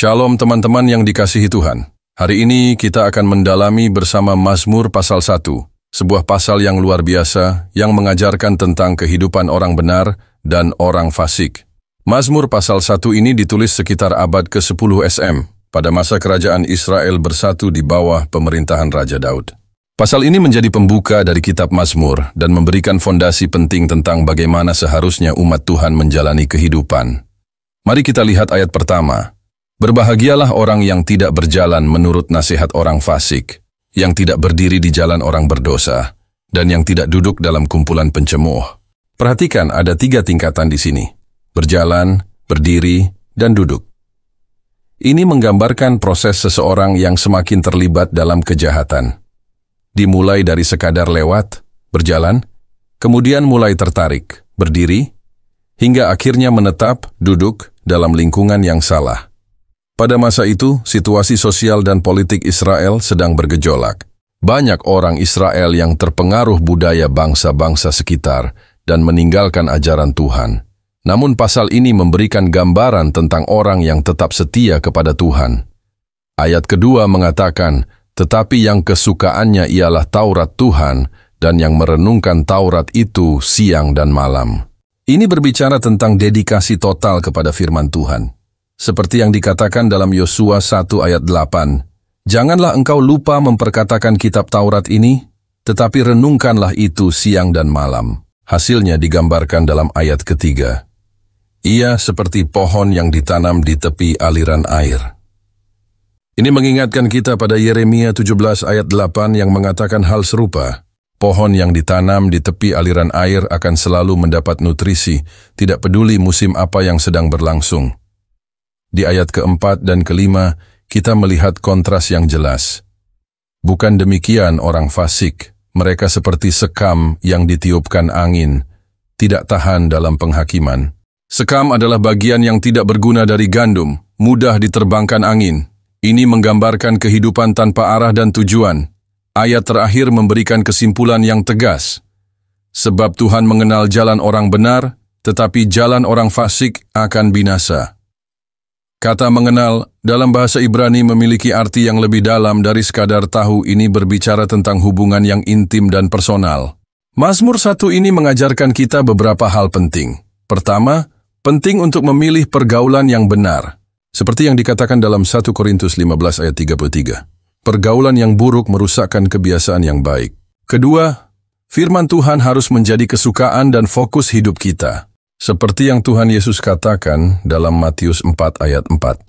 Shalom teman-teman yang dikasihi Tuhan. Hari ini kita akan mendalami bersama Mazmur pasal 1, sebuah pasal yang luar biasa yang mengajarkan tentang kehidupan orang benar dan orang fasik. Mazmur pasal 1 ini ditulis sekitar abad ke-10 SM, pada masa kerajaan Israel bersatu di bawah pemerintahan Raja Daud. Pasal ini menjadi pembuka dari kitab Mazmur dan memberikan fondasi penting tentang bagaimana seharusnya umat Tuhan menjalani kehidupan. Mari kita lihat ayat pertama. Berbahagialah orang yang tidak berjalan menurut nasihat orang fasik, yang tidak berdiri di jalan orang berdosa, dan yang tidak duduk dalam kumpulan pencemooh. Perhatikan ada 3 tingkatan di sini. Berjalan, berdiri, dan duduk. Ini menggambarkan proses seseorang yang semakin terlibat dalam kejahatan. Dimulai dari sekadar lewat, berjalan, kemudian mulai tertarik, berdiri, hingga akhirnya menetap, duduk dalam lingkungan yang salah. Pada masa itu, situasi sosial dan politik Israel sedang bergejolak. Banyak orang Israel yang terpengaruh budaya bangsa-bangsa sekitar dan meninggalkan ajaran Tuhan. Namun pasal ini memberikan gambaran tentang orang yang tetap setia kepada Tuhan. Ayat kedua mengatakan, tetapi yang kesukaannya ialah Taurat Tuhan dan yang merenungkan Taurat itu siang dan malam. Ini berbicara tentang dedikasi total kepada firman Tuhan. Seperti yang dikatakan dalam Yosua 1 ayat 8, janganlah engkau lupa memperkatakan kitab Taurat ini, tetapi renungkanlah itu siang dan malam. Hasilnya digambarkan dalam ayat ketiga. Ia seperti pohon yang ditanam di tepi aliran air. Ini mengingatkan kita pada Yeremia 17 ayat 8 yang mengatakan hal serupa. Pohon yang ditanam di tepi aliran air akan selalu mendapat nutrisi, tidak peduli musim apa yang sedang berlangsung. Di ayat keempat dan kelima, kita melihat kontras yang jelas. Bukan demikian orang fasik, mereka seperti sekam yang ditiupkan angin, tidak tahan dalam penghakiman. Sekam adalah bagian yang tidak berguna dari gandum, mudah diterbangkan angin. Ini menggambarkan kehidupan tanpa arah dan tujuan. Ayat terakhir memberikan kesimpulan yang tegas. Sebab Tuhan mengenal jalan orang benar, tetapi jalan orang fasik akan binasa. Kata mengenal dalam bahasa Ibrani memiliki arti yang lebih dalam dari sekadar tahu. Ini berbicara tentang hubungan yang intim dan personal. Mazmur 1 ini mengajarkan kita beberapa hal penting. Pertama, penting untuk memilih pergaulan yang benar. Seperti yang dikatakan dalam 1 Korintus 15 ayat 33. Pergaulan yang buruk merusakkan kebiasaan yang baik. Kedua, firman Tuhan harus menjadi kesukaan dan fokus hidup kita. Seperti yang Tuhan Yesus katakan dalam Matius 4 ayat 4.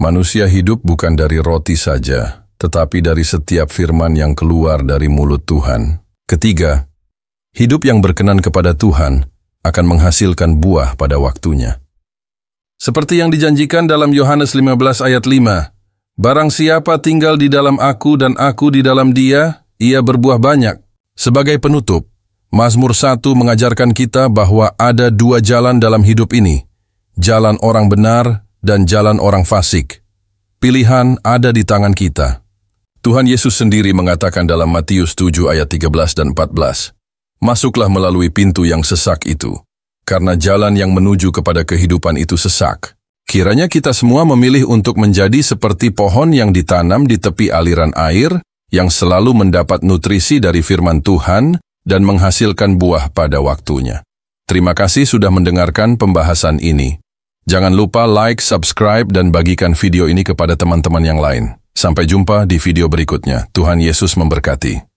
Manusia hidup bukan dari roti saja, tetapi dari setiap firman yang keluar dari mulut Tuhan. Ketiga, hidup yang berkenan kepada Tuhan akan menghasilkan buah pada waktunya. Seperti yang dijanjikan dalam Yohanes 15 ayat 5, barang siapa tinggal di dalam aku dan aku di dalam dia, ia berbuah banyak. Sebagai penutup, Mazmur 1 mengajarkan kita bahwa ada 2 jalan dalam hidup ini, jalan orang benar dan jalan orang fasik. Pilihan ada di tangan kita. Tuhan Yesus sendiri mengatakan dalam Matius 7 ayat 13 dan 14, masuklah melalui pintu yang sesak itu, karena jalan yang menuju kepada kehidupan itu sesak. Kiranya kita semua memilih untuk menjadi seperti pohon yang ditanam di tepi aliran air, yang selalu mendapat nutrisi dari firman Tuhan, dan menghasilkan buah pada waktunya. Terima kasih sudah mendengarkan pembahasan ini. Jangan lupa like, subscribe, dan bagikan video ini kepada teman-teman yang lain. Sampai jumpa di video berikutnya. Tuhan Yesus memberkati.